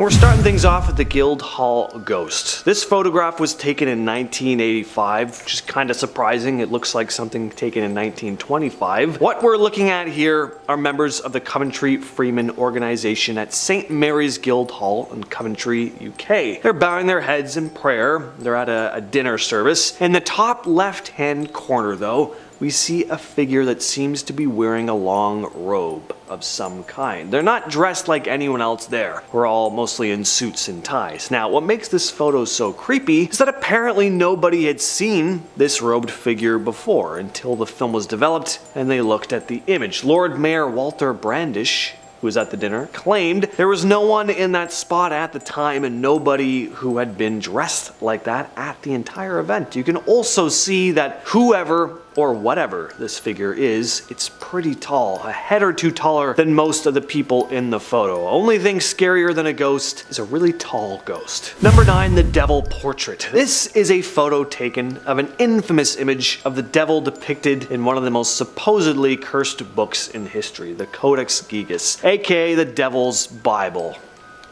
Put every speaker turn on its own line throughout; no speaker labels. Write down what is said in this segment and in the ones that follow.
We're starting things off with the Guildhall Ghost. This photograph was taken in 1985, which is kind of surprising. It looks like something taken in 1925. What we're looking at here are members of the Coventry Freeman organization at St. Mary's Guildhall in Coventry, UK. They're bowing their heads in prayer. They're at a dinner service. In the top left-hand corner, though, we see a figure that seems to be wearing a long robe of some kind. They're not dressed like anyone else there. We're all mostly in suits and ties. Now, what makes this photo so creepy is that apparently nobody had seen this robed figure before until the film was developed and they looked at the image. Lord Mayor Walter Brandish, who was at the dinner, claimed there was no one in that spot at the time and nobody who had been dressed like that at the entire event. You can also see that whoever or whatever this figure is, it's pretty tall, a head or two taller than most of the people in the photo. Only thing scarier than a ghost is a really tall ghost. Number 9, the Devil Portrait. This is a photo taken of an infamous image of the devil depicted in one of the most supposedly cursed books in history, the Codex Gigas, aka the Devil's Bible.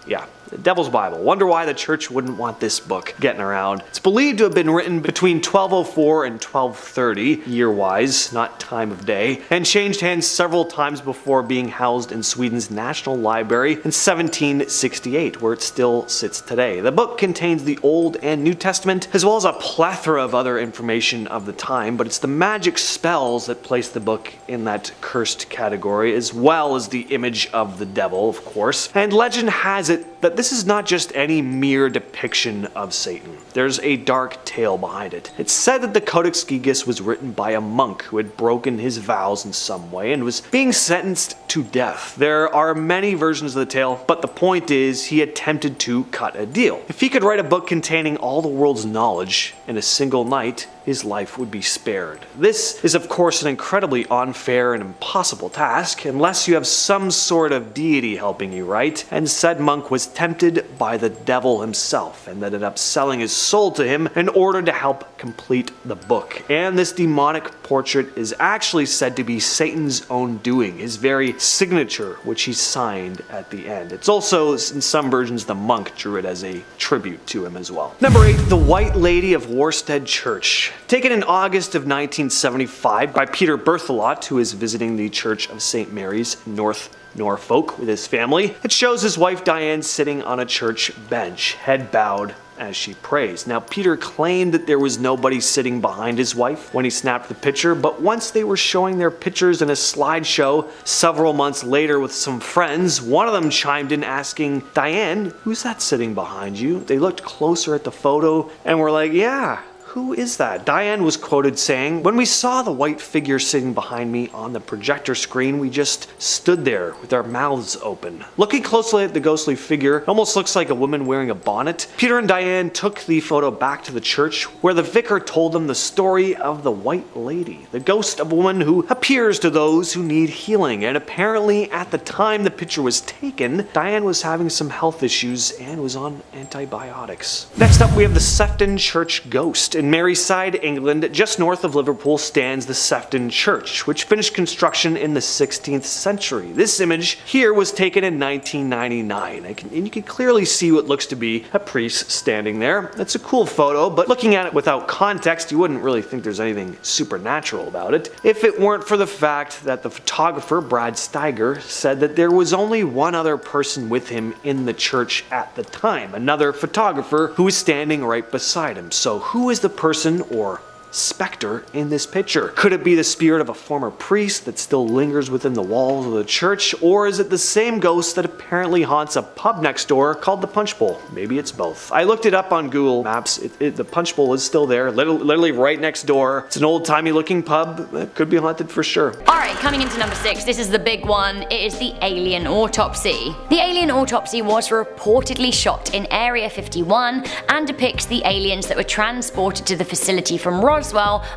Yeah, the Devil's Bible. Wonder why the church wouldn't want this book getting around. It's believed to have been written between 1204 and 1230, year-wise, not time of day, and changed hands several times before being housed in Sweden's National Library in 1768, where it still sits today. The book contains the Old and New Testament, as well as a plethora of other information of the time, but it's the magic spells that place the book in that cursed category, as well as the image of the devil, of course. And legend has it that this is not just any mere depiction of Satan. There's a dark tale behind it. It's said that the Codex Gigas was written by a monk who had broken his vows in some way and was being sentenced to death. There are many versions of the tale, but the point is he attempted to cut a deal. If he could write a book containing all the world's knowledge in a single night, his life would be spared. This is of course an incredibly unfair and impossible task, unless you have some sort of deity helping you, right? And said monk was tempted by the devil himself and ended up selling his soul to him in order to help complete the book. And this demonic portrait is actually said to be Satan's own doing, his very signature, which he signed at the end. It's also, in some versions, the monk drew it as a tribute to him as well. Number 8, the White Lady of Worstead Church. Taken in August of 1975 by Peter Berthelot, who is visiting the Church of St. Mary's in North Norfolk with his family. It shows his wife Diane sitting on a church bench, head bowed as she prays. Now, Peter claimed that there was nobody sitting behind his wife when he snapped the picture, but once they were showing their pictures in a slideshow several months later with some friends, one of them chimed in asking, "Diane, who's that sitting behind you?" They looked closer at the photo and were like, "Yeah, who is that?" Diane was quoted saying, "When we saw the white figure sitting behind me on the projector screen, we just stood there with our mouths open." Looking closely at the ghostly figure, it almost looks like a woman wearing a bonnet. Peter and Diane took the photo back to the church, where the vicar told them the story of the White Lady, the ghost of a woman who appears to those who need healing. And apparently at the time the picture was taken, Diane was having some health issues and was on antibiotics. Next up, we have the Sefton Church Ghost. In Maryside, England, just north of Liverpool, stands the Sefton Church, which finished construction in the 16th century. This image here was taken in 1999, and you can clearly see what looks to be a priest standing there. It's a cool photo, but looking at it without context, you wouldn't really think there's anything supernatural about it, if it weren't for the fact that the photographer, Brad Steiger, said that there was only one other person with him in the church at the time, another photographer who was standing right beside him. So who is the person or specter in this picture? Could it be the spirit of a former priest that still lingers within the walls of the church, or is it the same ghost that apparently haunts a pub next door called the Punch Bowl? Maybe it's both. I looked it up on Google Maps. The Punch Bowl is still there, literally right next door. It's an old-timey looking pub. It could be haunted for sure.
Alright, coming into number 6, this is the big one. It is the alien autopsy. The alien autopsy was reportedly shot in Area 51 and depicts the aliens that were transported to the facility from Roswell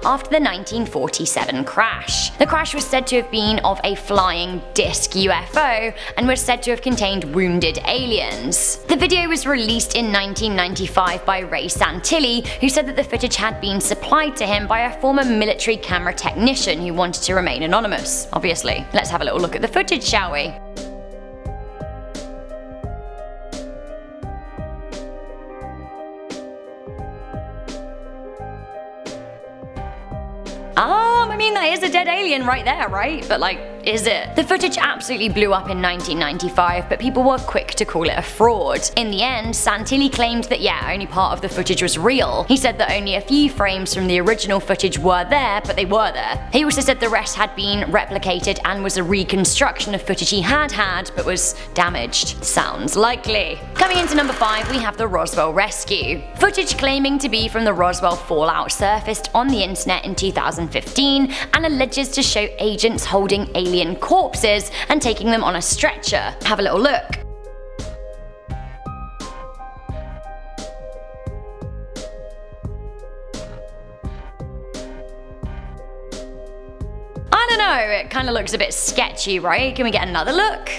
after the 1947 crash. The crash was said to have been of a flying disc UFO and was said to have contained wounded aliens. The video was released in 1995 by Ray Santilli, who said that the footage had been supplied to him by a former military camera technician who wanted to remain anonymous, obviously. Let's have a little look at the footage, shall we? I mean, that is a dead alien right there, right? But like, is it? The footage absolutely blew up in 1995, but people were quick to call it a fraud. In the end, Santilli claimed that yeah, only part of the footage was real. He said that only a few frames from the original footage were there, but they were there. He also said the rest had been replicated and was a reconstruction of footage he had but was damaged. Sounds likely. Coming into number 5, we have the Roswell rescue. Footage claiming to be from the Roswell fallout surfaced on the internet in 2015 and alleges to show agents holding alien corpses and taking them on a stretcher. Have a little look. I don't know, it kind of looks a bit sketchy, right? Can we get another look?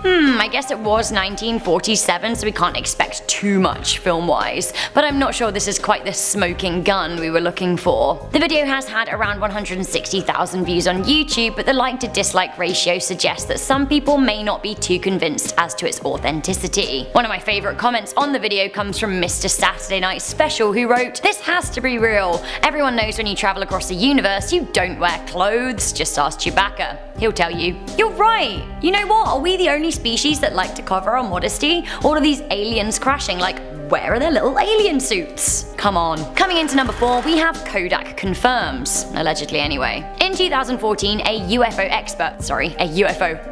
I guess it was 1947, so we can't expect too much film-wise, but I'm not sure this is quite the smoking gun we were looking for. The video has had around 160,000 views on YouTube, but the like to dislike ratio suggests that some people may not be too convinced as to its authenticity. One of my favourite comments on the video comes from Mr. Saturday Night Special, who wrote, "This has to be real. Everyone knows when you travel across the universe you don't wear clothes, just ask Chewbacca. He'll tell you, you're right. You know what, are we the only species that like to cover our modesty? All of these aliens crashing, like, where are their little alien suits? Come on." Coming into number 4, we have Kodak confirms, allegedly anyway. In 2014, a UFO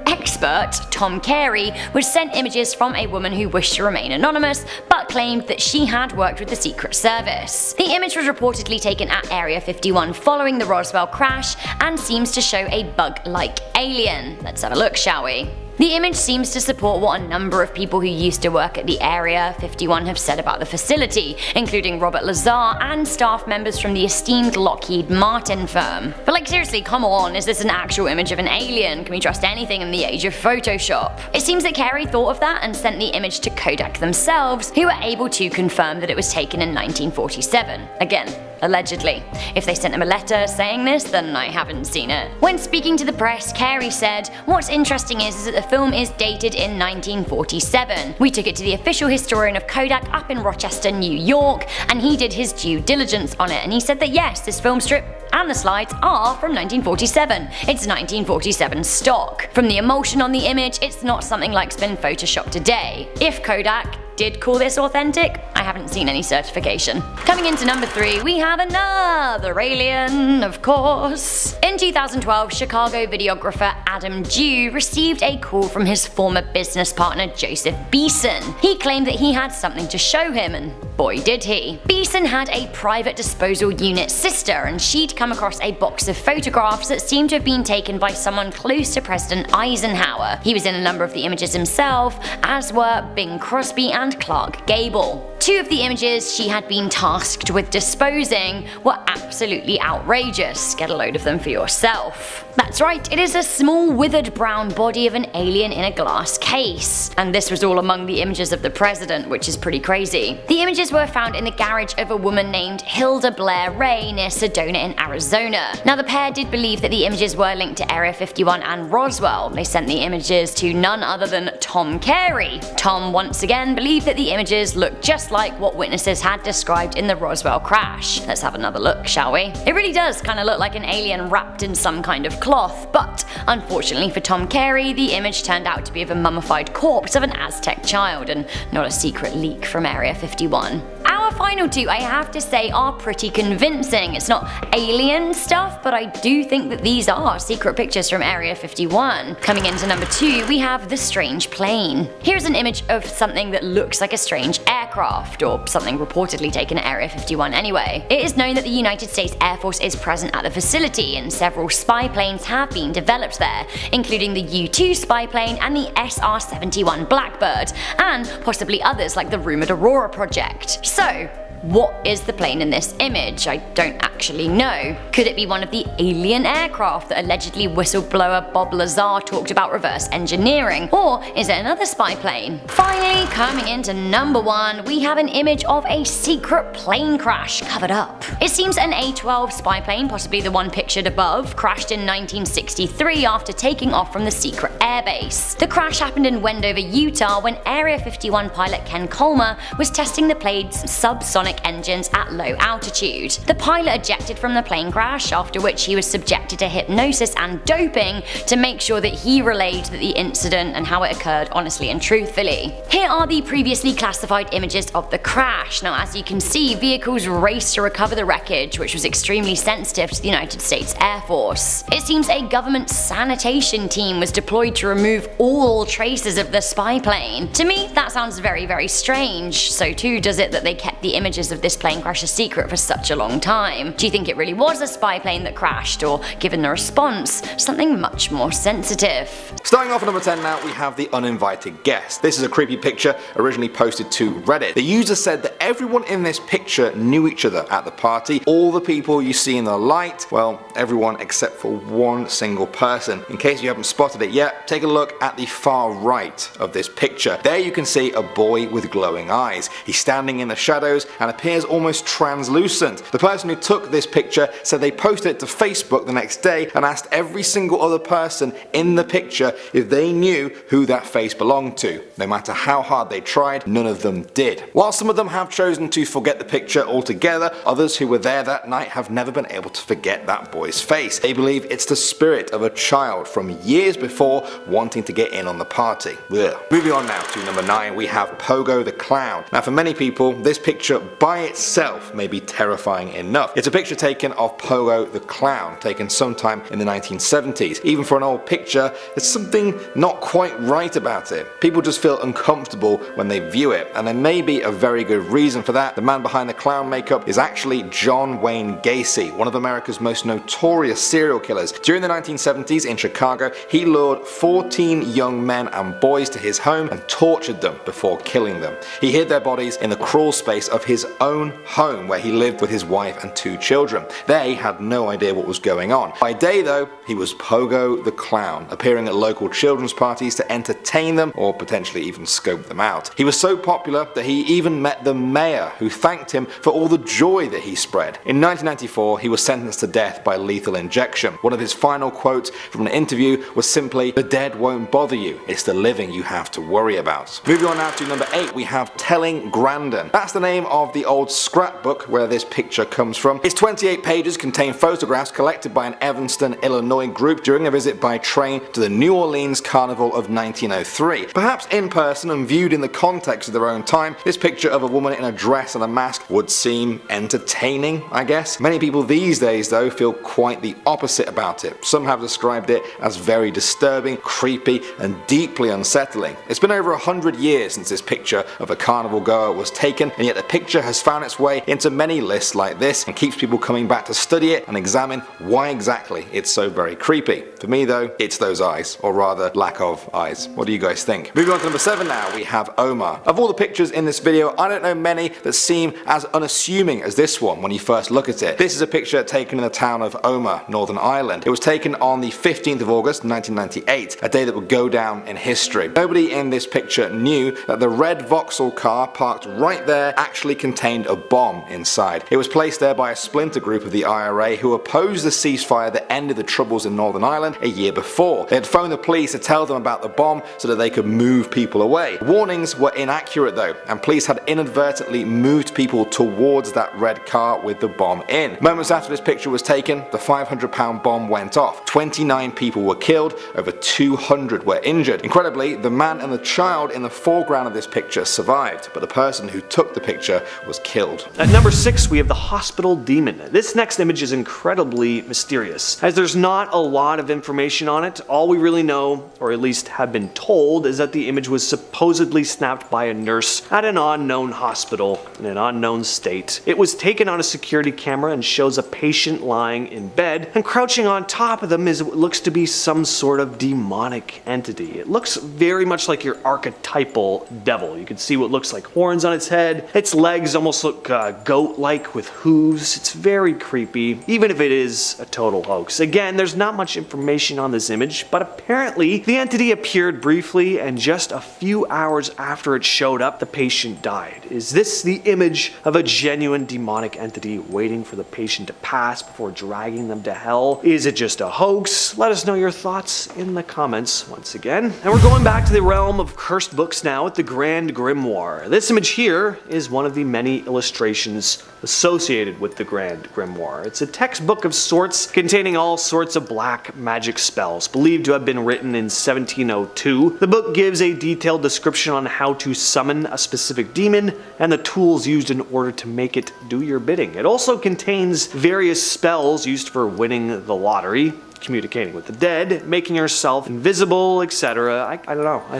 expert, Tom Carey, was sent images from a woman who wished to remain anonymous, but claimed that she had worked with the Secret Service. The image was reportedly taken at Area 51 following the Roswell crash and seems to show a bug-like alien. Let's have a look, shall we? The image seems to support what a number of people who used to work at the Area 51 have said about the facility, including Robert Lazar and staff members from the esteemed Lockheed Martin firm. But like, seriously, come on, is this an actual image of an alien? Can we trust anything in the age of Photoshop? It seems that Carey thought of that and sent the image to Kodak themselves, who were able to confirm that it was taken in 1947. Again, allegedly. If they sent him a letter saying this, then I haven't seen it. When speaking to the press, Carey said, "What's interesting is that the film is dated in 1947. We took it to the official historian of Kodak up in Rochester, New York, and he did his due diligence on it, and he said that yes, this film strip and the slides are from 1947. It's 1947 stock. From the emulsion on the image, it's not something like's been photoshopped today. If Kodak did call this authentic, I haven't seen any certification." Coming into number 3, we have another alien, of course. In 2012, Chicago videographer Adam Dew received a call from his former business partner Joseph Beeson. He claimed that he had something to show him, and boy did he. Beeson had a private disposal unit sister, and she'd come across a box of photographs that seemed to have been taken by someone close to President Eisenhower. He was in a number of the images himself, as were Bing Crosby and Clark Gable. 2 of the images she had been tasked with disposing were absolutely outrageous. Get a load of them for yourself. That's right, it is a small withered brown body of an alien in a glass case. And this was all among the images of the president, which is pretty crazy. The images were found in the garage of a woman named Hilda Blair Ray near Sedona in Arizona. Now the pair did believe that the images were linked to Area 51 and Roswell. They sent the images to none other than Tom Carey. Tom once again believed that the images looked just like what witnesses had described in the Roswell crash. Let's have another look, shall we? It really does kind of look like an alien wrapped in some kind of cloth, but unfortunately for Tom Carey, the image turned out to be of a mummified corpse of an Aztec child and not a secret leak from Area 51. Our final 2, I have to say, are pretty convincing. It's not alien stuff, but I do think that these are secret pictures from Area 51. Coming into number 2, we have the strange plane. Here's an image of something that looks like a strange aircraft, or something reportedly taken at Area 51 anyway. It is known that the United States Air Force is present at the facility, and several spy planes have been developed there, including the U-2 spy plane and the SR-71 Blackbird, and possibly others like the rumoured Aurora project. So, What is the plane in this image? I don't actually know. Could it be one of the alien aircraft that allegedly whistleblower Bob Lazar talked about reverse engineering? Or is it another spy plane? Finally, coming into number 1, we have an image of a secret plane crash covered up. It seems an A-12 spy plane, possibly the one pictured above, crashed in 1963 after taking off from the secret airbase. The crash happened in Wendover, Utah, when Area 51 pilot Ken Colmer was testing the plane's subsonic engines at low altitude. The pilot ejected from the plane crash, after which he was subjected to hypnosis and doping to make sure that he relayed the incident and how it occurred honestly and truthfully. Here are the previously classified images of the crash. Now, as you can see, vehicles raced to recover the wreckage, which was extremely sensitive to the United States Air Force. It seems a government sanitation team was deployed to remove all traces of the spy plane. To me, that sounds very, very strange. So too does it that they kept the images of this plane crash a secret for such a long time. Do you think it really was a spy plane that crashed, or, given the response, something much more sensitive?
Starting off at number 10 now, we have the uninvited guest. This is a creepy picture originally posted to Reddit. The user said that everyone in this picture knew each other at the party. All the people you see in the light, well, everyone except for one single person. In case you haven't spotted it yet, take a look at the far right of this picture. There you can see a boy with glowing eyes. He's standing in the shadows and appears almost translucent. The person who took this picture said they posted it to Facebook the next day and asked every single other person in the picture if they knew who that face belonged to. No matter how hard they tried, none of them did. While some of them have chosen to forget the picture altogether, others who were there that night have never been able to forget that boy's face. They believe it's the spirit of a child from years before wanting to get in on the party. Ugh. Moving on now to number 9, we have Pogo the Clown. Now, for many people, this picture by itself may be terrifying enough. It's a picture taken of Pogo the Clown, taken sometime in the 1970s. Even for an old picture, there's something not quite right about it. People just feel uncomfortable when they view it, and there may be a very good reason for that. The man behind the clown makeup is actually John Wayne Gacy, one of America's most notorious serial killers. During the 1970s in Chicago, he lured 14 young men and boys to his home and tortured them before killing them. He hid their bodies in the crawl space of his own home, where he lived with his wife and 2 children. They had no idea what was going on. By day though, he was Pogo the Clown, appearing at local children's parties to entertain them or potentially even scope them out. He was so popular that he even met the mayor, who thanked him for all the joy that he spread. In 1994, he was sentenced to death by lethal injection. One of his final quotes from an interview was simply, "The dead won't bother you, it's the living you have to worry about." Moving on now to number 8, we have Telling Grandin. That's the name of the old scrapbook where this picture comes from. Its 28 pages contain photographs collected by an Evanston, Illinois group during a visit by train to the New Orleans Carnival of 1903. Perhaps in person and viewed in the context of their own time, this picture of a woman in a dress and a mask would seem entertaining, I guess. Many people these days though feel quite the opposite about it. Some have described it as very disturbing, creepy and deeply unsettling. It's been over 100 years since this picture of a carnival goer was taken, and yet the picture has found its way into many lists like this and keeps people coming back to study it and examine why exactly it's so very creepy. For me though, it's those eyes, or rather lack of eyes. What do you guys think? Moving on to number 7 now, we have Omar. Of all the pictures in this video, I don't know many that seem as unassuming as this one when you first look at it. This is a picture taken in the town of Omar, Northern Ireland. It was taken on the 15th of August 1998, a day that would go down in history. Nobody in this picture knew that the red Vauxhall car parked right there actually contained a bomb inside. It was placed there by a splinter group of the IRA who opposed the ceasefire that ended the troubles in Northern Ireland a year before. They had phoned the police to tell them about the bomb so that they could move people away. Warnings were inaccurate though, and police had inadvertently moved people towards that red car with the bomb in. Moments after this picture was taken, the 500-pound bomb went off. 29 people were killed, over 200 were injured. Incredibly, the man and the child in the foreground of this picture survived, but the person who took the picture was killed.
At number 6, we have the hospital demon. This next image is incredibly mysterious, as there's not a lot of information on it. All we really know, or at least have been told, is that the image was supposedly snapped by a nurse at an unknown hospital in an unknown state. It was taken on a security camera and shows a patient lying in bed, and crouching on top of them is what looks to be some sort of demonic entity. It looks very much like your archetypal devil. You can see what looks like horns on its head, its legs legs almost look goat-like with hooves. It's very creepy, even if it is a total hoax. Again, there's not much information on this image, but apparently the entity appeared briefly, and just a few hours after it showed up, the patient died. Is this the image of a genuine demonic entity waiting for the patient to pass before dragging them to hell? Is it just a hoax? Let us know your thoughts in the comments once again. And we're going back to the realm of cursed books now with the Grand Grimoire. This image here is one of the many illustrations associated with the Grand Grimoire. It's a textbook of sorts containing all sorts of black magic spells, believed to have been written in 1702. The book gives a detailed description on how to summon a specific demon and the tools used in order to make it do your bidding. It also contains various spells used for winning the lottery, communicating with the dead, making yourself invisible, etc. I don't know. I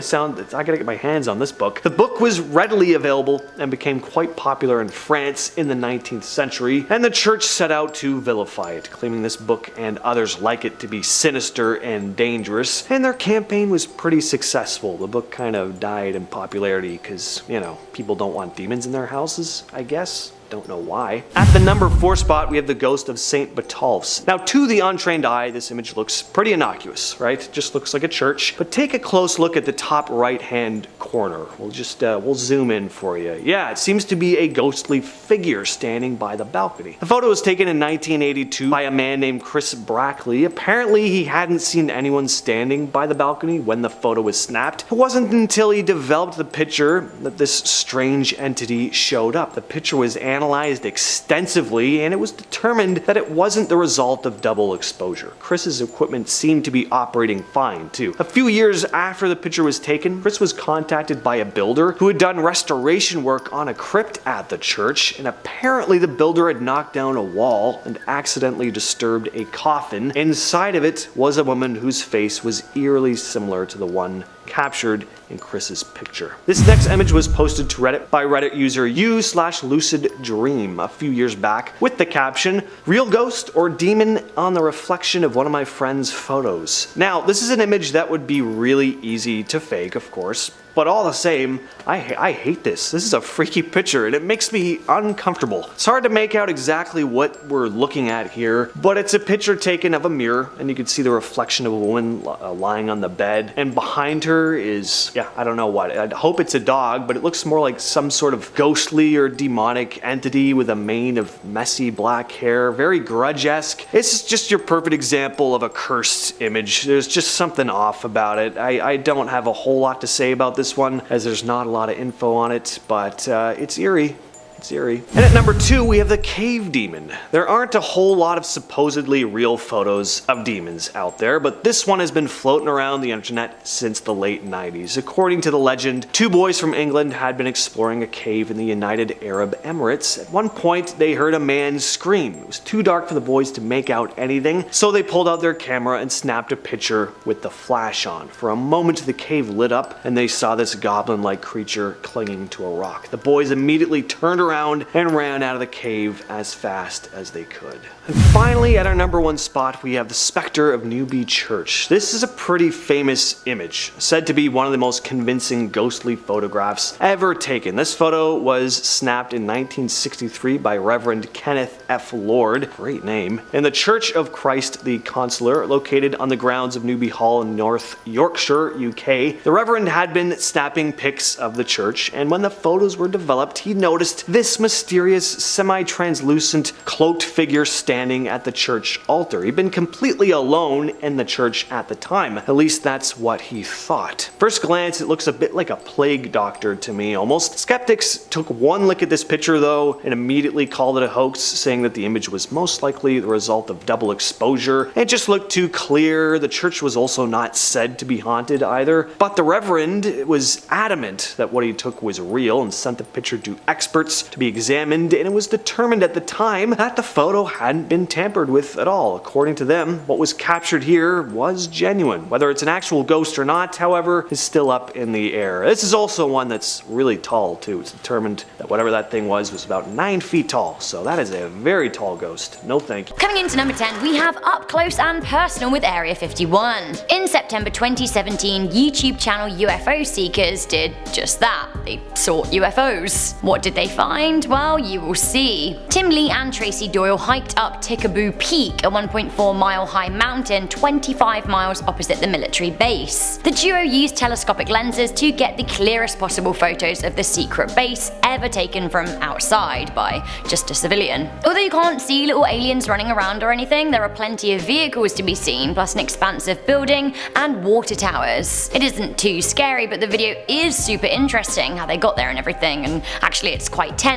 gotta get my hands on this book. The book was readily available and became quite popular in France in the 19th century, and the church set out to vilify it, claiming this book and others like it to be sinister and dangerous, and their campaign was pretty successful. The book kind of died in popularity because, you know, people don't want demons in their houses, I guess. Don't know why. At the number 4 spot, we have the ghost of St. Botolph's. Now, to the untrained eye, this image looks pretty innocuous, right? It just looks like a church. But take a close look at the top right-hand corner. We'll zoom in for you. Yeah, it seems to be a ghostly figure standing by the balcony. The photo was taken in 1982 by a man named Chris Brackley. Apparently, he hadn't seen anyone standing by the balcony when the photo was snapped. It wasn't until he developed the picture that this strange entity showed up. The picture was analyzed extensively, and it was determined that it wasn't the result of double exposure. Chris's equipment seemed to be operating fine too. A few years after the picture was taken, Chris was contacted by a builder who had done restoration work on a crypt at the church, and apparently the builder had knocked down a wall and accidentally disturbed a coffin. Inside of it was a woman whose face was eerily similar to the one captured in Chris's picture. This next image was posted to Reddit by Reddit user u/luciddream a few years back with the caption, "Real ghost or demon on the reflection of one of my friend's photos." Now, this is an image that would be really easy to fake, of course, but all the same, I hate this. This is a freaky picture and it makes me uncomfortable. It's hard to make out exactly what we're looking at here, but it's a picture taken of a mirror and you can see the reflection of a woman lying on the bed, and behind her is, yeah, I don't know what. I hope it's a dog, but it looks more like some sort of ghostly or demonic entity with a mane of messy black hair, very Grudge-esque. It's just your perfect example of a cursed image. There's just something off about it. I don't have a whole lot to say about this one, as there's not a lot of info on it, but it's eerie. It's eerie. And at number 2, we have the cave demon. There aren't a whole lot of supposedly real photos of demons out there, but this one has been floating around the internet since the late 90s. According to the legend, 2 boys from England had been exploring a cave in the United Arab Emirates. At one point, they heard a man scream. It was too dark for the boys to make out anything, so they pulled out their camera and snapped a picture with the flash on. For a moment, the cave lit up, and they saw this goblin-like creature clinging to a rock. The boys immediately turned around and ran out of the cave as fast as they could. And finally, at our number 1 spot, we have the Spectre of Newby Church. This is a pretty famous image, said to be one of the most convincing ghostly photographs ever taken. This photo was snapped in 1963 by Reverend Kenneth F. Lord, great name, in the Church of Christ the Consoler, located on the grounds of Newby Hall in North Yorkshire, UK. The Reverend had been snapping pics of the church, and when the photos were developed, he noticed this mysterious, semi-translucent, cloaked figure standing at the church altar. He'd been completely alone in the church at the time. At least that's what he thought. First glance, it looks a bit like a plague doctor to me, almost. Skeptics took one look at this picture, though, and immediately called it a hoax, saying that the image was most likely the result of double exposure. It just looked too clear. The church was also not said to be haunted either. But the Reverend was adamant that what he took was real and sent the picture to experts to be examined, and it was determined at the time that the photo hadn't been tampered with at all. According to them, what was captured here was genuine. Whether it's an actual ghost or not, however, is still up in the air. This is also one that's really tall too. It's determined that whatever that thing was about 9 feet tall, so that is a very tall ghost. No thank you.
Coming into number 10, we have Up Close and Personal with Area 51. In September 2017, YouTube channel UFO Seekers did just that. They sought UFOs. What did they find? find? Well, you will see. Tim Lee and Tracy Doyle hiked up Tickaboo Peak, a 1.4-mile high mountain 25 miles opposite the military base. The duo used telescopic lenses to get the clearest possible photos of the secret base ever taken from outside by just a civilian. Although you can't see little aliens running around or anything, there are plenty of vehicles to be seen, plus an expansive building and water towers. It isn't too scary, but the video is super interesting, how they got there and everything, and actually it's quite tense.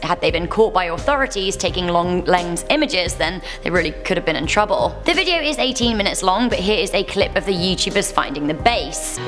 Had they been caught by authorities taking long lens images, then they really could have been in trouble. The video is 18 minutes long, but here is a clip of the YouTubers finding the base.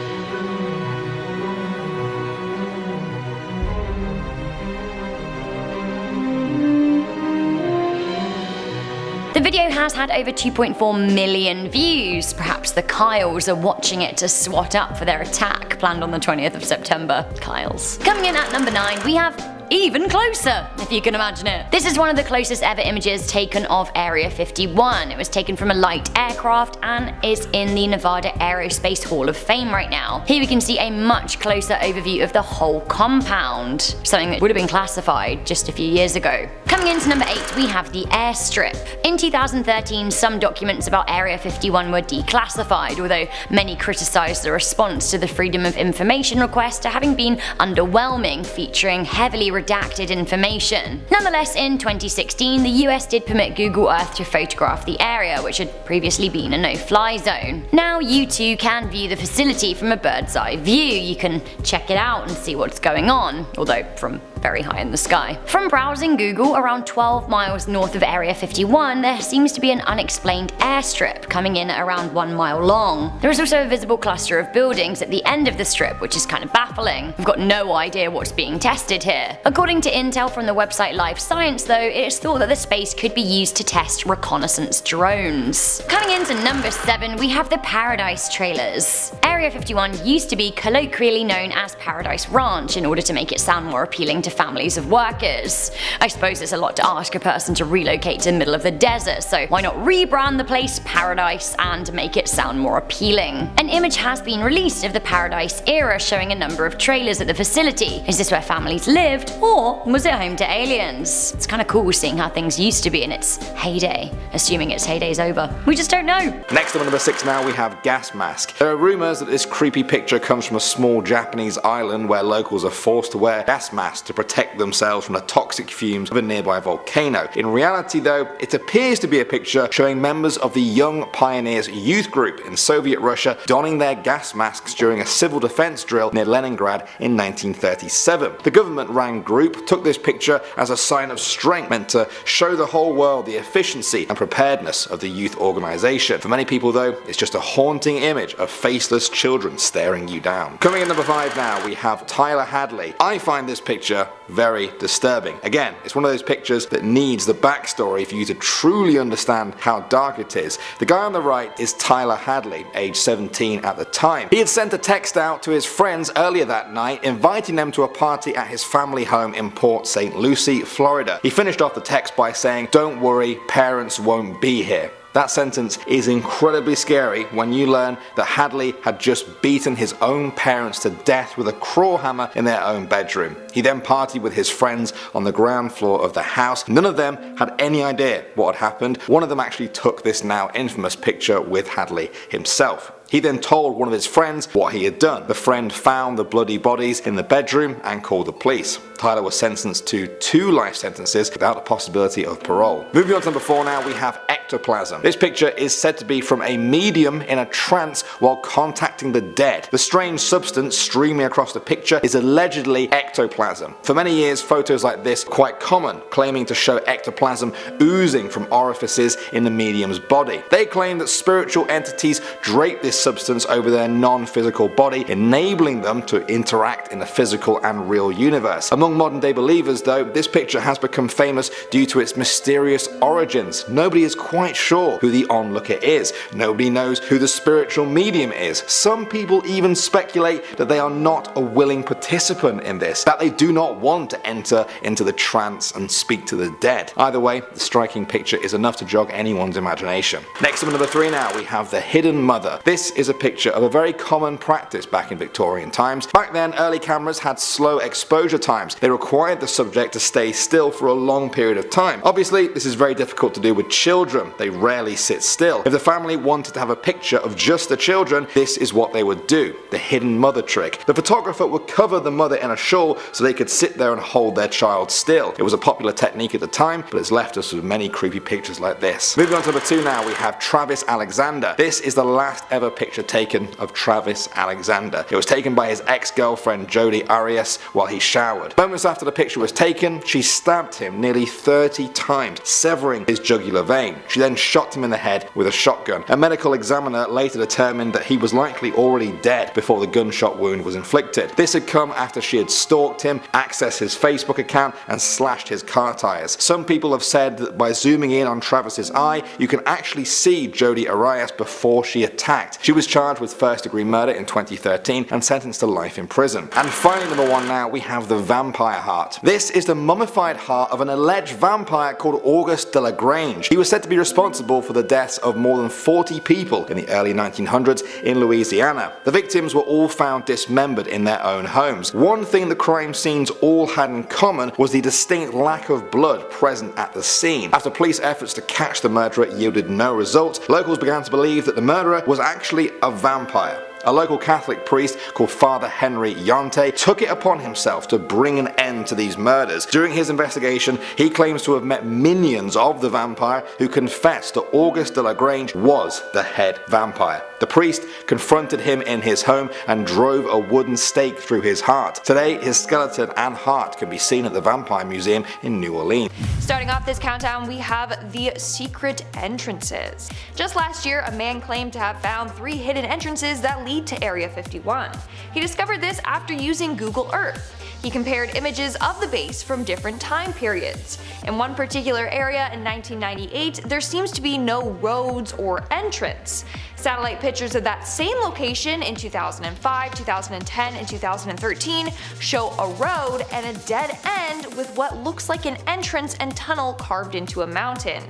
The video has had over 2.4 million views. Perhaps the Kyles are watching it to swat up for their attack planned on the 20th of September. Kyles. Coming in at number 9, we have even closer, if you can imagine it. This is one of the closest ever images taken of Area 51. It was taken from a light aircraft and is in the Nevada Aerospace Hall of Fame right now. Here we can see a much closer overview of the whole compound, something that would have been classified just a few years ago. Coming into number 8, we have the airstrip. In 2013, some documents about Area 51 were declassified, although many criticized the response to the Freedom of Information request to having been underwhelming, featuring heavily redacted information. Nonetheless, in 2016, the US did permit Google Earth to photograph the area, which had previously been a no-fly zone. Now you too can view the facility from a bird's eye view. You can check it out and see what's going on, although from very high in the sky. From browsing Google, around 12 miles north of Area 51, there seems to be an unexplained airstrip coming in at around 1 mile long. There is also a visible cluster of buildings at the end of the strip, which is kind of baffling. We've got no idea what's being tested here. According to intel from the website Live Science though, it is thought that the space could be used to test reconnaissance drones. Coming into number 7, we have the Paradise trailers. Area 51 used to be colloquially known as Paradise Ranch in order to make it sound more appealing to families of workers. I suppose it's a lot to ask a person to relocate to the middle of the desert, so why not rebrand the place Paradise and make it sound more appealing? An image has been released of the Paradise era showing a number of trailers at the facility. Is this where families lived, or was it home to aliens? It's kind of cool seeing how things used to be in its heyday, assuming its heyday's over. We just don't know.
Next up at number 6 now we have gas mask. There are rumours that this creepy picture comes from a small Japanese island where locals are forced to wear gas masks to protect themselves from the toxic fumes of a nearby volcano. In reality though, it appears to be a picture showing members of the Young Pioneers youth group in Soviet Russia donning their gas masks during a civil defense drill near Leningrad in 1937. The government-run group took this picture as a sign of strength, meant to show the whole world the efficiency and preparedness of the youth organization. For many people though, it's just a haunting image of faceless children staring you down. Coming in number 5 now, we have Tyler Hadley. I find this picture very disturbing. Again, it's one of those pictures that needs the backstory for you to truly understand how dark it is. The guy on the right is Tyler Hadley, age 17 at the time. He had sent a text out to his friends earlier that night inviting them to a party at his family home in Port St. Lucie, Florida. He finished off the text by saying, "Don't worry, parents won't be here." That sentence is incredibly scary when you learn that Hadley had just beaten his own parents to death with a claw hammer in their own bedroom. He then partied with his friends on the ground floor of the house. None of them had any idea what had happened. One of them actually took this now infamous picture with Hadley himself. He then told one of his friends what he had done. The friend found the bloody bodies in the bedroom and called the police. Tyler was sentenced to 2 life sentences without the possibility of parole. Moving on to number 4 now, we have ectoplasm. This picture is said to be from a medium in a trance while contacting the dead. The strange substance streaming across the picture is allegedly ectoplasm. For many years, photos like this were quite common, claiming to show ectoplasm oozing from orifices in the medium's body. They claim that spiritual entities drape this substance over their non-physical body, enabling them to interact in the physical and real universe. Among modern day believers though, this picture has become famous due to its mysterious origins. Nobody is quite sure who the onlooker is. Nobody knows who the spiritual medium is. Some people even speculate that they are not a willing participant in this, that they do not want to enter into the trance and speak to the dead. Either way, the striking picture is enough to jog anyone's imagination. Next up at number 3 now, we have the hidden mother. This is a picture of a very common practice back in Victorian times. Back then, early cameras had slow exposure times, They required the subject to stay still for a long period of time. Obviously, this is very difficult to do with children. They rarely sit still. If the family wanted to have a picture of just the children, this is what they would do, the hidden mother trick. The photographer would cover the mother in a shawl so they could sit there and hold their child still. It was a popular technique at the time, but it's left us with many creepy pictures like this. Moving on to number 2 now, we have Travis Alexander. This is the last ever picture taken of Travis Alexander. It was taken by his ex-girlfriend Jodi Arias while he showered. Moments after the picture was taken, she stabbed him nearly 30 times, severing his jugular vein. She then shot him in the head with a shotgun. A medical examiner later determined that he was likely already dead before the gunshot wound was inflicted. This had come after she had stalked him, accessed his Facebook account, and slashed his car tires. Some people have said that by zooming in on Travis's eye, you can actually see Jodi Arias before she attacked. She was charged with first-degree murder in 2013 and sentenced to life in prison. And finally, number 1 now, we have the vampire heart. This is the mummified heart of an alleged vampire called Auguste de la Grange. He was said to be responsible for the deaths of more than 40 people in the early 1900s in Louisiana. The victims were all found dismembered in their own homes. One thing the crime scenes all had in common was the distinct lack of blood present at the scene. After police efforts to catch the murderer yielded no results, locals began to believe that the murderer was actually a vampire. A local Catholic priest called Father Henry Yonte took it upon himself to bring an end to these murders. During his investigation, he claims to have met minions of the vampire who confessed that Auguste de la Grange was the head vampire. The priest confronted him in his home and drove a wooden stake through his heart. Today, his skeleton and heart can be seen at the Vampire Museum in New Orleans.
Starting off this countdown, we have the secret entrances. Just last year, a man claimed to have found 3 hidden entrances that lead to Area 51. He discovered this after using Google Earth. He compared images of the base from different time periods. In one particular area in 1998, there seems to be no roads or entrance. Satellite pictures of that same location in 2005, 2010, and 2013 show a road and a dead end with what looks like an entrance and tunnel carved into a mountain.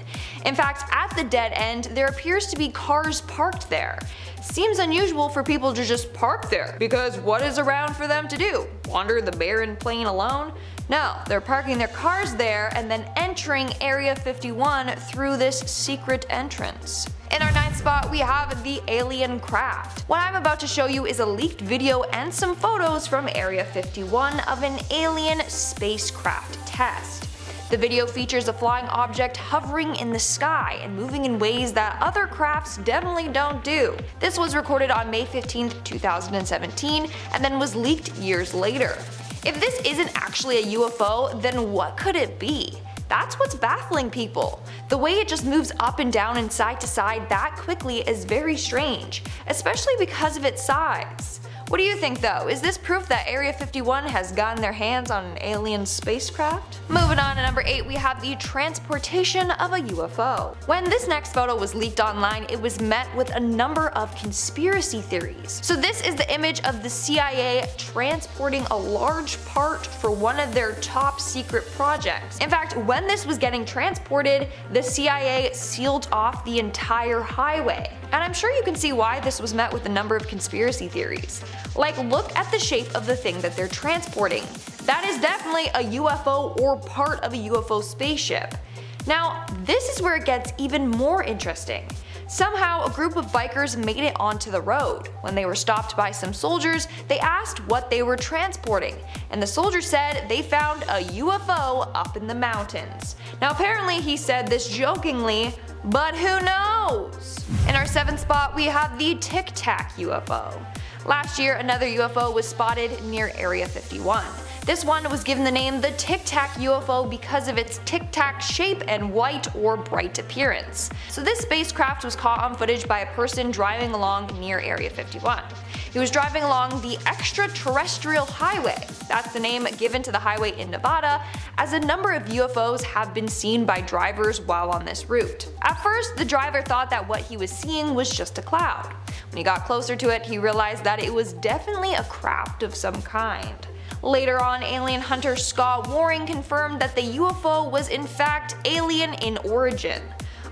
In fact, at the dead end, there appears to be cars parked there. Seems unusual for people to just park there, because what is around for them to do? Wander the barren plain alone? No, they're parking their cars there and then entering Area 51 through this secret entrance. In our 9th spot, we have the alien craft. What I'm about to show you is a leaked video and some photos from Area 51 of an alien spacecraft test. The video features a flying object hovering in the sky and moving in ways that other crafts definitely don't do. This was recorded on May 15, 2017 and then was leaked years later. If this isn't actually a UFO, then what could it be? That's what's baffling people. The way it just moves up and down and side to side that quickly is very strange, especially because of its size. What do you think though? Is this proof that Area 51 has gotten their hands on an alien spacecraft? Moving on to number 8, we have the transportation of a UFO. When this next photo was leaked online, it was met with a number of conspiracy theories. So this is the image of the CIA transporting a large part for one of their top secret projects. In fact, when this was getting transported, the CIA sealed off the entire highway. And I'm sure you can see why this was met with a number of conspiracy theories. Like, look at the shape of the thing that they're transporting. That is definitely a UFO or part of a UFO spaceship. Now, this is where it gets even more interesting. Somehow, a group of bikers made it onto the road. When they were stopped by some soldiers, they asked what they were transporting, and the soldier said they found a UFO up in the mountains. Now apparently he said this jokingly, but who knows? In our 7th spot, we have the Tic Tac UFO. Last year, another UFO was spotted near Area 51. This one was given the name the Tic Tac UFO because of its tic tac shape and white or bright appearance. So this spacecraft was caught on footage by a person driving along near Area 51. He was driving along the extraterrestrial highway. That's the name given to the highway in Nevada, as a number of UFOs have been seen by drivers while on this route. At first, the driver thought that what he was seeing was just a cloud. When he got closer to it, he realized that it was definitely a craft of some kind. Later on, alien hunter Scott Waring confirmed that the UFO was in fact alien in origin.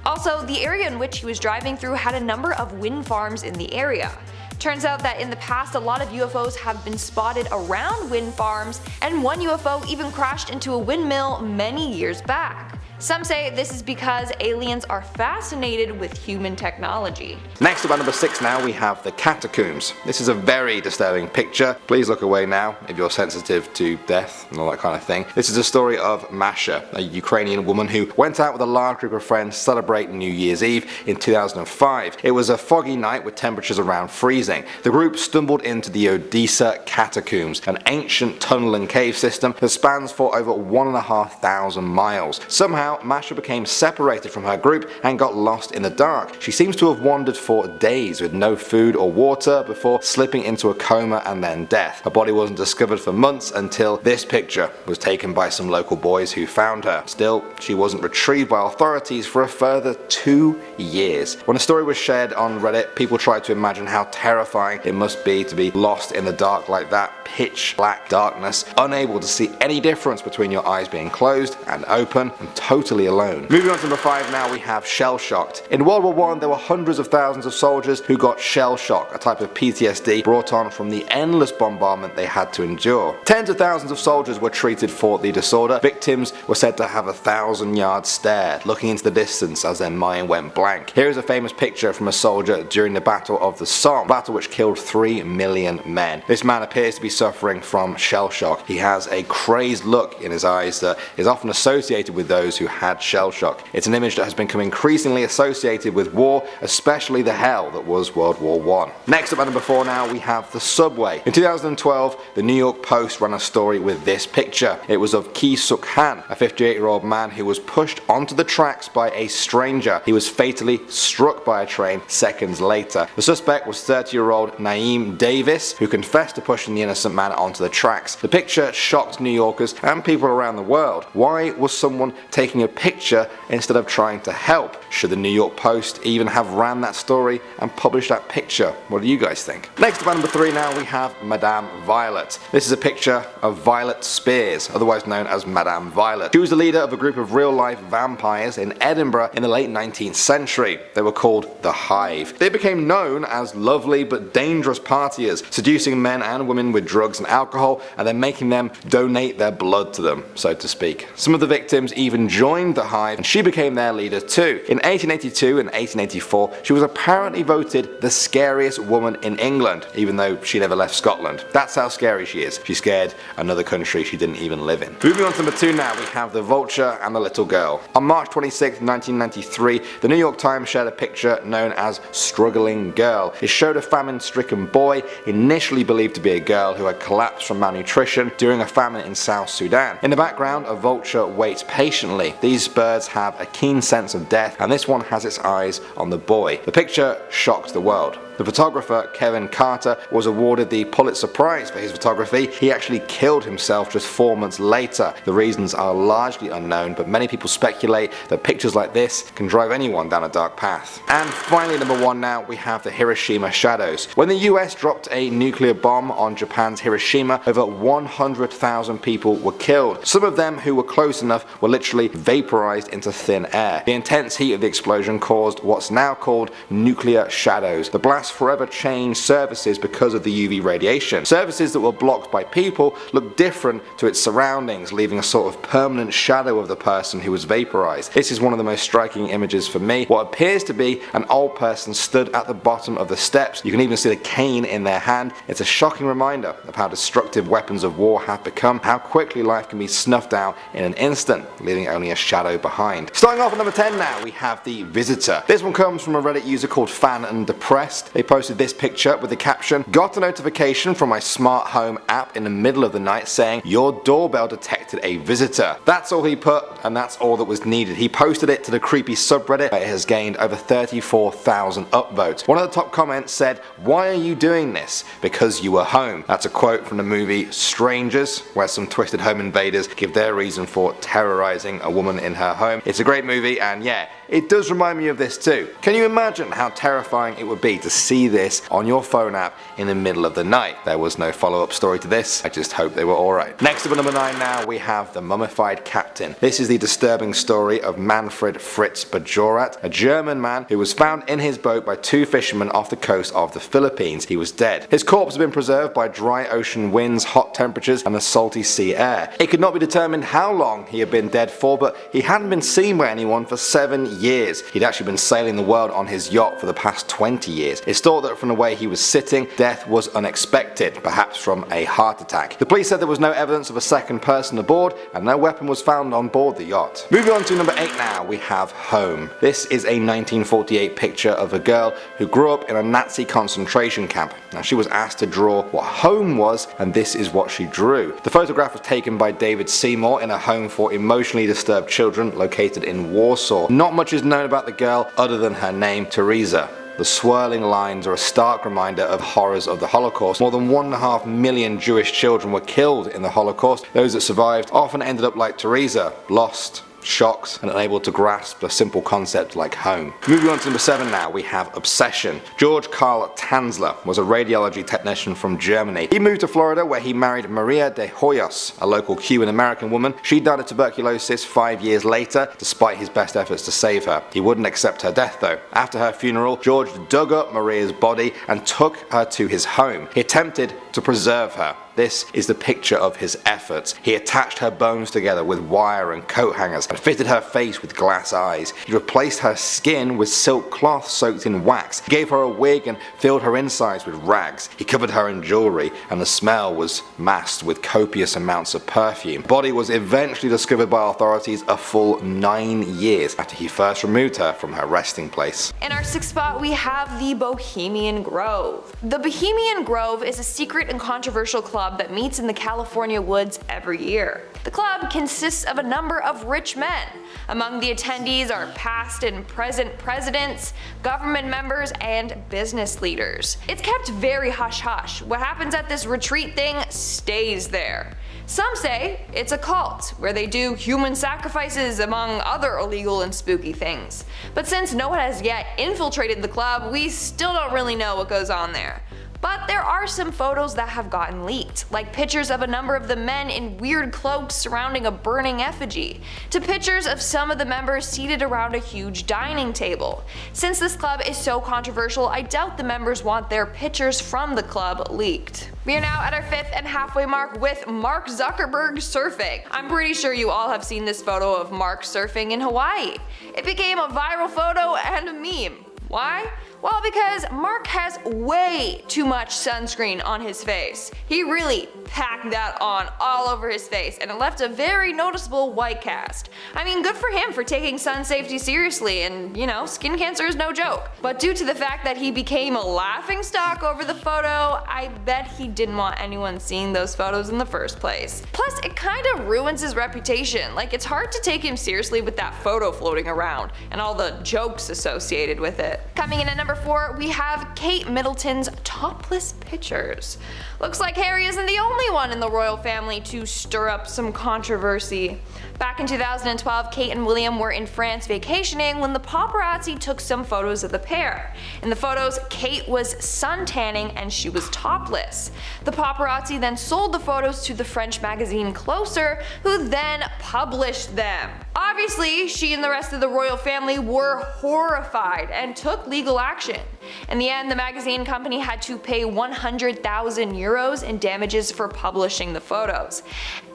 Also, the area in which he was driving through had a number of wind farms in the area. Turns out that in the past a lot of UFOs have been spotted around wind farms, and one UFO even crashed into a windmill many years back. Some say this is because aliens are fascinated with human technology.
Next up at number 6 now we have the catacombs. This is a very disturbing picture. Please look away now if you're sensitive to death and all that kind of thing. This is a story of Masha, a Ukrainian woman who went out with a large group of friends to celebrate New Year's Eve in 2005. It was a foggy night with temperatures around freezing. The group stumbled into the Odessa catacombs, an ancient tunnel and cave system that spans for over 1,500 miles. Somehow Masha became separated from her group and got lost in the dark. She seems to have wandered for days with no food or water before slipping into a coma and then death. Her body wasn't discovered for months until this picture was taken by some local boys who found her. Still, she wasn't retrieved by authorities for a further 2 years. When the story was shared on Reddit, people tried to imagine how terrifying it must be to be lost in the dark like that, pitch black darkness, unable to see any difference between your eyes being closed and open, and totally alone. Moving on to number 5 now, we have shell shocked. In World War I there were hundreds of thousands of soldiers who got shell shock, a type of PTSD brought on from the endless bombardment they had to endure. Tens of thousands of soldiers were treated for the disorder. Victims were said to have a 1,000-yard stare, looking into the distance as their mind went blank. Here is a famous picture from a soldier during the Battle of the Somme, a battle which killed 3 million men. This man appears to be suffering from shell shock. He has a crazed look in his eyes that is often associated with those who had shell shock. It's an image that has become increasingly associated with war, especially the hell that was World War I. Next up at number 4 now, we have the subway. In 2012, the New York Post ran a story with this picture. It was of Ki Suk Han, a 58-year-old man who was pushed onto the tracks by a stranger. He was fatally struck by a train seconds later. The suspect was 30-year-old Naeem Davis, who confessed to pushing the innocent man onto the tracks. The picture shocked New Yorkers and people around the world. Why was someone taking a picture instead of trying to help? Should the New York Post even have ran that story and published that picture? What do you guys think? Next up at number 3 now, we have Madame Violet. This is a picture of Violet Spears, otherwise known as Madame Violet. She was the leader of a group of real-life vampires in Edinburgh in the late 19th century. They were called the Hive. They became known as lovely but dangerous partiers, seducing men and women with drugs and alcohol and then making them donate their blood to them, so to speak. Some of the victims even joined the Hive and she became their leader too. In 1882 and 1884, she was apparently voted the scariest woman in England, even though she never left Scotland. That's how scary she is. She scared another country she didn't even live in. Moving on to number 2 now, we have the vulture and the little girl. On March 26, 1993, the New York Times shared a picture known as Struggling Girl. It showed a famine-stricken boy, initially believed to be a girl, who had collapsed from malnutrition during a famine in South Sudan. In the background, a vulture waits patiently. These birds have a keen sense of death, and this one has its eyes on the boy. The picture shocked the world. The photographer, Kevin Carter, was awarded the Pulitzer Prize for his photography. He actually killed himself just 4 months later. The reasons are largely unknown, but many people speculate that pictures like this can drive anyone down a dark path. And finally, number 1 now, we have the Hiroshima shadows. When the US dropped a nuclear bomb on Japan's Hiroshima, over 100,000 people were killed. Some of them who were close enough were literally vaporized into thin air. The intense heat of the explosion caused what's now called nuclear shadows. The blast forever changed services because of the UV radiation. Services that were blocked by people looked different to its surroundings, leaving a sort of permanent shadow of the person who was vaporized. This is one of the most striking images for me. What appears to be an old person stood at the bottom of the steps. You can even see the cane in their hand. It's a shocking reminder of how destructive weapons of war have become, how quickly life can be snuffed out in an instant, leaving only a shadow behind. Starting off at number 10 now, we have the Visitor. This one comes from a Reddit user called Fan and Depressed. They posted this picture with the caption, "Got a notification from my smart home app in the middle of the night saying your doorbell detected a visitor." That's all he put, and that's all that was needed. He posted it to the creepy subreddit. It has gained over 34,000 upvotes. One of the top comments said, "Why are you doing this? Because you were home." That's a quote from the movie Strangers, where some twisted home invaders give their reason for terrorizing a woman in her home. It's a great movie, and yeah, It does remind me of this too. Can you imagine how terrifying it would be to see this on your phone app in the middle of the night? There was no follow-up story to this, I just hope they were alright. Next up at number 9 now, we have the mummified captain. This is the disturbing story of Manfred Fritz Bajorat, a German man who was found in his boat by 2 fishermen off the coast of the Philippines. He was dead. His corpse had been preserved by dry ocean winds, hot temperatures and the salty sea air. It could not be determined how long he had been dead for, but he hadn't been seen by anyone for 7 years. He'd actually been sailing the world on his yacht for the past 20 years. It's thought that from the way he was sitting, death was unexpected, perhaps from a heart attack. The police said there was no evidence of a second person aboard and no weapon was found on board the yacht. Moving on to number 8 now, we have Home. This is a 1948 picture of a girl who grew up in a Nazi concentration camp. Now she was asked to draw what home was, and this is what she drew. The photograph was taken by David Seymour in a home for emotionally disturbed children located in Warsaw. Not much is known about the girl other than her name, Teresa. The swirling lines are a stark reminder of horrors of the Holocaust. More than 1.5 million Jewish children were killed in the Holocaust. Those that survived often ended up like Teresa, lost, shocked and unable to grasp a simple concept like home. Moving on to number 7 now, we have Obsession. George Karl Tanzler was a radiology technician from Germany. He moved to Florida where he married Maria de Hoyos, a local Cuban American woman. She died of tuberculosis 5 years later despite his best efforts to save her. He wouldn't accept her death though. After her funeral, George dug up Maria's body and took her to his home. He attempted to preserve her. This is the picture of his efforts. He attached her bones together with wire and coat hangers and fitted her face with glass eyes. He replaced her skin with silk cloth soaked in wax. He gave her a wig and filled her insides with rags. He covered her in jewelry and the smell was masked with copious amounts of perfume. The body was eventually discovered by authorities a full 9 years after he first removed her from her resting place.
In our 6th spot we have the Bohemian Grove. The Bohemian Grove is a secret and controversial club that meets in the California woods every year. The club consists of a number of rich men. Among the attendees are past and present presidents, government members, and business leaders. It's kept very hush-hush. What happens at this retreat thing stays there. Some say it's a cult, where they do human sacrifices among other illegal and spooky things. But since no one has yet infiltrated the club, we still don't really know what goes on there. But there are some photos that have gotten leaked, like pictures of a number of the men in weird cloaks surrounding a burning effigy, to pictures of some of the members seated around a huge dining table. Since this club is so controversial, I doubt the members want their pictures from the club leaked. We are now at our 5th and halfway mark with Mark Zuckerberg surfing. I'm pretty sure you all have seen this photo of Mark surfing in Hawaii. It became a viral photo and a meme. Why? Well, because Mark has way too much sunscreen on his face. He really packed that on all over his face and it left a very noticeable white cast. I mean, good for him for taking sun safety seriously, and you know, skin cancer is no joke. But due to the fact that he became a laughingstock over the photo, I bet he didn't want anyone seeing those photos in the first place. Plus, it kinda ruins his reputation. Like, it's hard to take him seriously with that photo floating around and all the jokes associated with it. Coming in at number 4, we have Kate Middleton's topless pictures. Looks like Harry isn't the only one in the royal family to stir up some controversy. Back in 2012, Kate and William were in France vacationing when the paparazzi took some photos of the pair. In the photos, Kate was suntanning and she was topless. The paparazzi then sold the photos to the French magazine Closer, who then published them. Obviously, she and the rest of the royal family were horrified and took legal action. In the end, the magazine company had to pay 100,000 euros in damages for publishing the photos.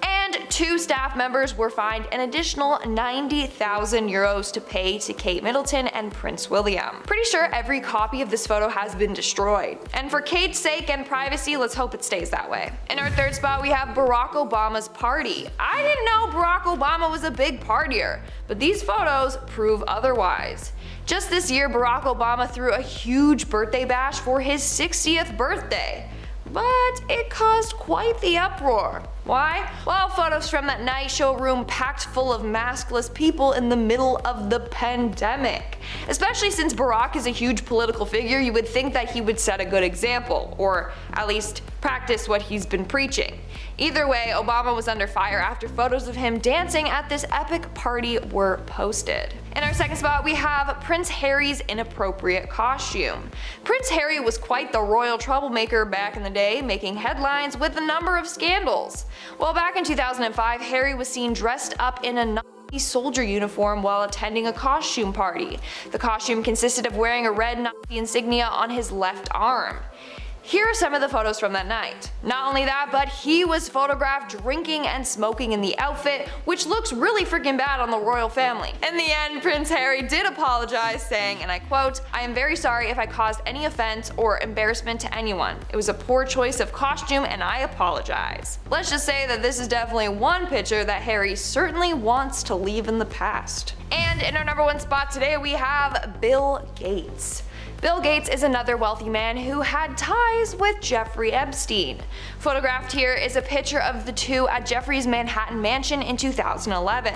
And 2 staff members were fined an additional 90,000 euros to pay to Kate Middleton and Prince William. Pretty sure every copy of this photo has been destroyed. And for Kate's sake and privacy, let's hope it stays that way. In our 3rd spot, we have Barack Obama's party. I didn't know Barack Obama was a big partier, but these photos prove otherwise. Just this year, Barack Obama threw a huge birthday bash for his 60th birthday. But it caused quite the uproar. Why? Well, photos from that night show a room packed full of maskless people in the middle of the pandemic. Especially since Barack is a huge political figure, you would think that he would set a good example, or at least practice what he's been preaching. Either way, Obama was under fire after photos of him dancing at this epic party were posted. In our second spot, we have Prince Harry's inappropriate costume. Prince Harry was quite the royal troublemaker back in the day, making headlines with a number of scandals. Well, back in 2005, Harry was seen dressed up in a Nazi soldier uniform while attending a costume party. The costume consisted of wearing a red Nazi insignia on his left arm. Here are some of the photos from that night. Not only that, but he was photographed drinking and smoking in the outfit, which looks really freaking bad on the royal family. In the end, Prince Harry did apologize, saying, and I quote, "I am very sorry if I caused any offense or embarrassment to anyone. It was a poor choice of costume and I apologize." Let's just say that this is definitely one picture that Harry certainly wants to leave in the past. And in our number one spot today, we have Bill Gates. Bill Gates is another wealthy man who had ties with Jeffrey Epstein. Photographed here is a picture of the two at Jeffrey's Manhattan mansion in 2011.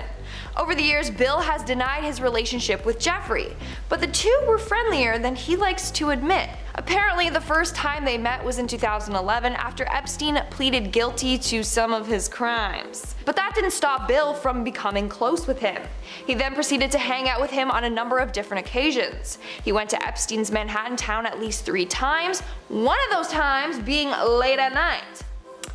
Over the years, Bill has denied his relationship with Jeffrey, but the two were friendlier than he likes to admit. Apparently, the first time they met was in 2011 after Epstein pleaded guilty to some of his crimes. But that didn't stop Bill from becoming close with him. He then proceeded to hang out with him on a number of different occasions. He went to Epstein's Manhattan town at least 3 times, one of those times being late at night.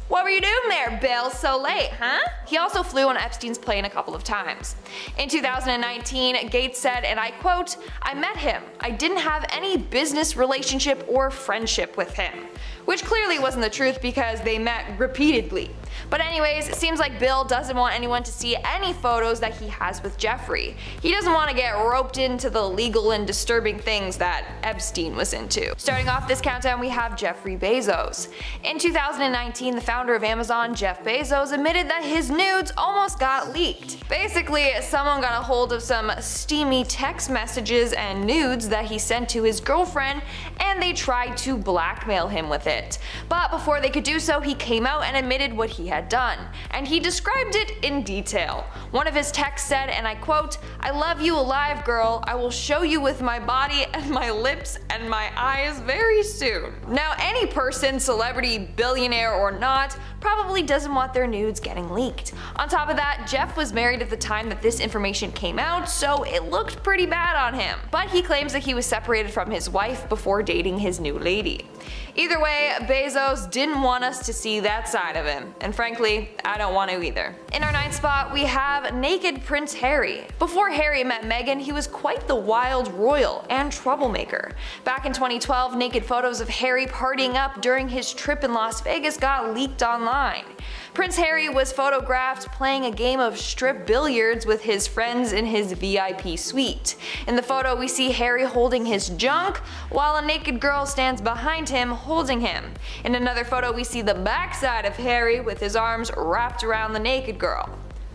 What were you doing there, Bill, so late, huh? He also flew on Epstein's plane a couple of times. In 2019, Gates said, and I quote, "I met him. I didn't have any business relationship or friendship with him." Which clearly wasn't the truth because they met repeatedly. But anyways, it seems like Bill doesn't want anyone to see any photos that he has with Jeffrey. He doesn't want to get roped into the legal and disturbing things that Epstein was into. Starting off this countdown, we have Jeffrey Bezos. In 2019, the founder of Amazon, Jeff Bezos, admitted that his nudes almost got leaked. Basically, someone got a hold of some steamy text messages and nudes that he sent to his girlfriend, and they tried to blackmail him with it. But before they could do so, he came out and admitted what he had done, and he described it in detail. One of his texts said, and I quote, "I love you alive, girl. I will show you with my body and my lips and my eyes very soon." Now, any person, celebrity, billionaire or not, probably doesn't want their nudes getting leaked. On top of that, Jeff was married at the time that this information came out, so it looked pretty bad on him. But he claims that he was separated from his wife before dating his new lady. Either way, Bezos didn't want us to see that side of him, and frankly, I don't want to either. In our 9th spot, we have naked Prince Harry. Before Harry met Meghan, he was quite the wild royal and troublemaker. Back in 2012, naked photos of Harry partying up during his trip in Las Vegas got leaked online. Prince Harry was photographed playing a game of strip billiards with his friends in his VIP suite. In the photo, we see Harry holding his junk, while a naked girl stands behind him holding him. In another photo, we see the backside of Harry with his arms wrapped around the naked girl.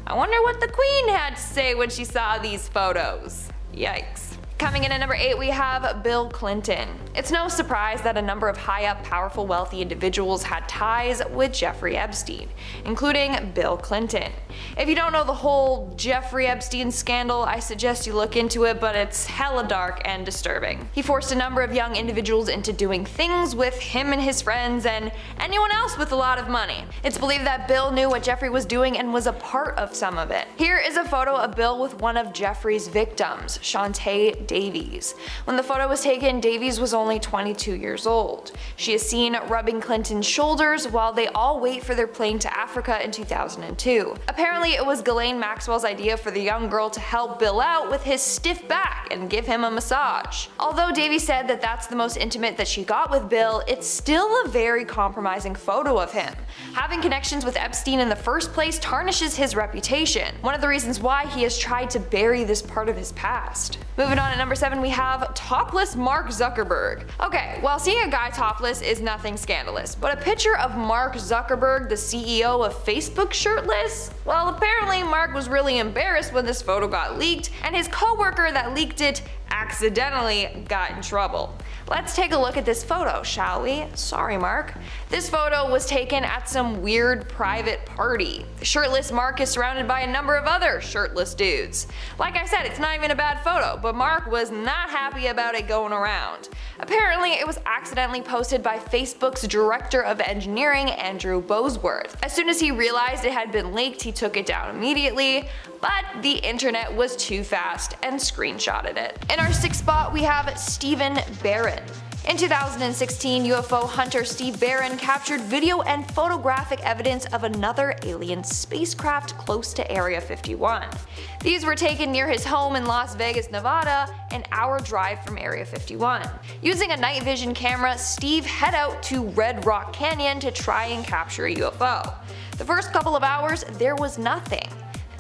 I wonder what the Queen had to say when she saw these photos. Yikes. Coming in at number 8, we have Bill Clinton. It's no surprise that a number of high-up, powerful, wealthy individuals had ties with Jeffrey Epstein, including Bill Clinton. If you don't know the whole Jeffrey Epstein scandal, I suggest you look into it, but it's hella dark and disturbing. He forced a number of young individuals into doing things with him and his friends and anyone else with a lot of money. It's believed that Bill knew what Jeffrey was doing and was a part of some of it. Here is a photo of Bill with one of Jeffrey's victims, Shantae Davies. When the photo was taken, Davies was only 22 years old. She is seen rubbing Clinton's shoulders while they all wait for their plane to Africa in 2002. Apparently, it was Ghislaine Maxwell's idea for the young girl to help Bill out with his stiff back and give him a massage. Although Davies said that that's the most intimate that she got with Bill, it's still a very compromising photo of him. Having connections with Epstein in the first place tarnishes his reputation, one of the reasons why he has tried to bury this part of his past. Moving on, at number 7, we have topless Mark Zuckerberg. Okay, well, seeing a guy topless is nothing scandalous, but a picture of Mark Zuckerberg, the CEO of Facebook, shirtless? Well, apparently Mark was really embarrassed when this photo got leaked, and his co-worker that leaked it accidentally got in trouble. Let's take a look at this photo, shall we? Sorry, Mark. This photo was taken at some weird private party. Shirtless Mark is surrounded by a number of other shirtless dudes. Like I said, it's not even a bad photo, but Mark was not happy about it going around. Apparently, it was accidentally posted by Facebook's director of engineering, Andrew Bosworth. As soon as he realized it had been leaked, he took it down immediately, but the internet was too fast and screenshotted it. In our 6th spot, we have Stephen Barron. In 2016, UFO hunter Steve Barron captured video and photographic evidence of another alien spacecraft close to Area 51. These were taken near his home in Las Vegas, Nevada, an hour drive from Area 51. Using a night vision camera, Steve head out to Red Rock Canyon to try and capture a UFO. The first couple of hours, there was nothing.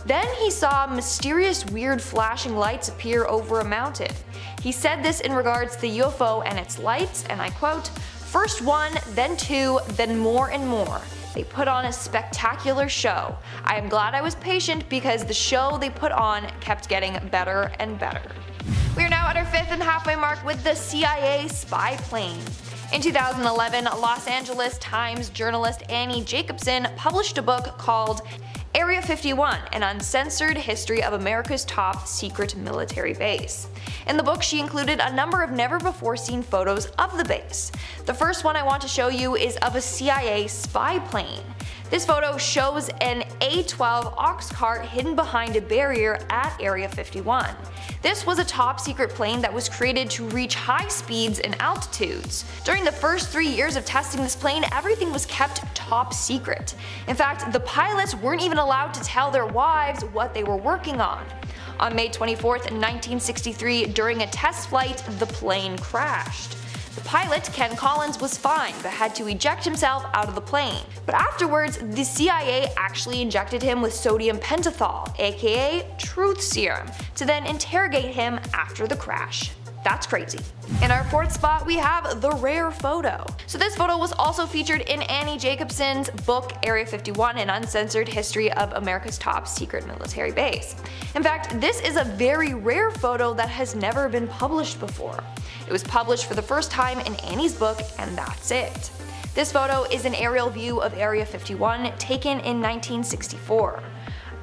Then he saw mysterious weird flashing lights appear over a mountain. He said this in regards to the UFO and its lights, and I quote, "First one, then two, then more and more. They put on a spectacular show. I am glad I was patient because the show they put on kept getting better and better." We are now at our 5th and halfway mark with the CIA spy plane. In 2011, Los Angeles Times journalist Annie Jacobson published a book called Area 51, an uncensored history of America's top secret military base. In the book, she included a number of never-before-seen photos of the base. The first one I want to show you is of a CIA spy plane. This photo shows an A-12 ox cart hidden behind a barrier at Area 51. This was a top-secret plane that was created to reach high speeds and altitudes. During the first 3 years of testing this plane, everything was kept top secret. In fact, the pilots weren't even allowed to tell their wives what they were working on. On May 24, 1963, during a test flight, the plane crashed. The pilot, Ken Collins, was fine but had to eject himself out of the plane. But afterwards, the CIA actually injected him with sodium pentothal, aka truth serum, to then interrogate him after the crash. That's crazy. In our 4th spot, we have the rare photo. So this photo was also featured in Annie Jacobson's book Area 51, an uncensored history of America's top secret military base. In fact, this is a very rare photo that has never been published before. It was published for the first time in Annie's book, and that's it. This photo is an aerial view of Area 51 taken in 1964.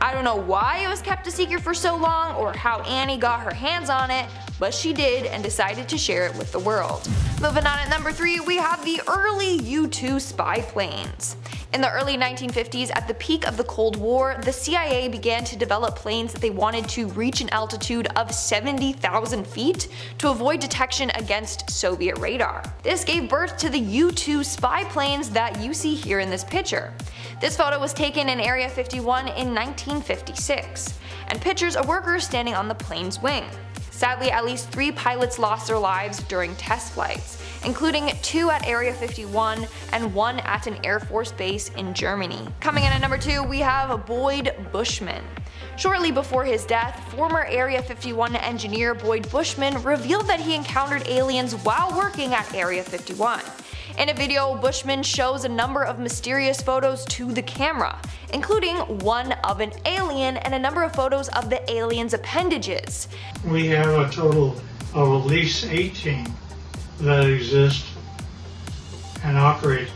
I don't know why it was kept a secret for so long or how Annie got her hands on it, but she did and decided to share it with the world. Moving on at number 3, we have the early U-2 spy planes. In the early 1950s, at the peak of the Cold War, the CIA began to develop planes that they wanted to reach an altitude of 70,000 feet to avoid detection against Soviet radar. This gave birth to the U-2 spy planes that you see here in this picture. This photo was taken in Area 51 in 1956, and pictures of workers standing on the plane's wing. Sadly, at least 3 pilots lost their lives during test flights, including 2 at Area 51 and 1 at an Air Force base in Germany. Coming in at number 2, we have Boyd Bushman. Shortly before his death, former Area 51 engineer Boyd Bushman revealed that he encountered aliens while working at Area 51. In a video, Bushman shows a number of mysterious photos to the camera, including one of an alien and a number of photos of the alien's appendages.
We have a total of at least 18 that exist and operate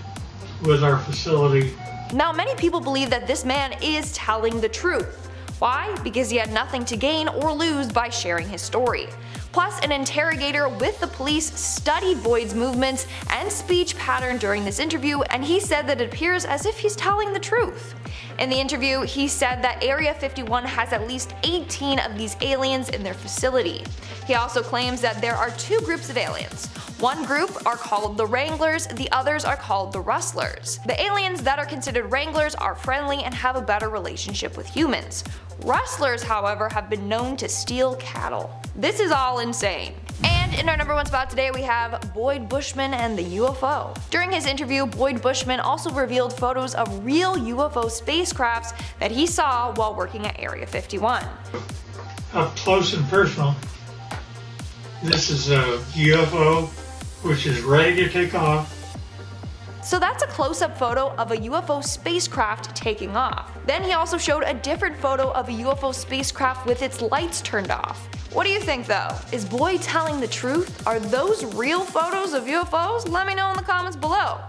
with our facility.
Now, many people believe that this man is telling the truth. Why? Because he had nothing to gain or lose by sharing his story. Plus, an interrogator with the police studied Boyd's movements and speech pattern during this interview, and he said that it appears as if he's telling the truth. In the interview, he said that Area 51 has at least 18 of these aliens in their facility. He also claims that there are 2 groups of aliens. One group are called the Wranglers, the others are called the Rustlers. The aliens that are considered Wranglers are friendly and have a better relationship with humans. Rustlers, however, have been known to steal cattle. This is all insane. And in our number 1 spot today, we have Boyd Bushman and the UFO. During his interview, Boyd Bushman also revealed photos of real UFO spacecrafts that he saw while working at Area 51.
Up close and personal, this is a UFO which is ready to take off.
So that's a close-up photo of a UFO spacecraft taking off. Then he also showed a different photo of a UFO spacecraft with its lights turned off. What do you think though? Is Boy telling the truth? Are those real photos of UFOs? Let me know in the comments below.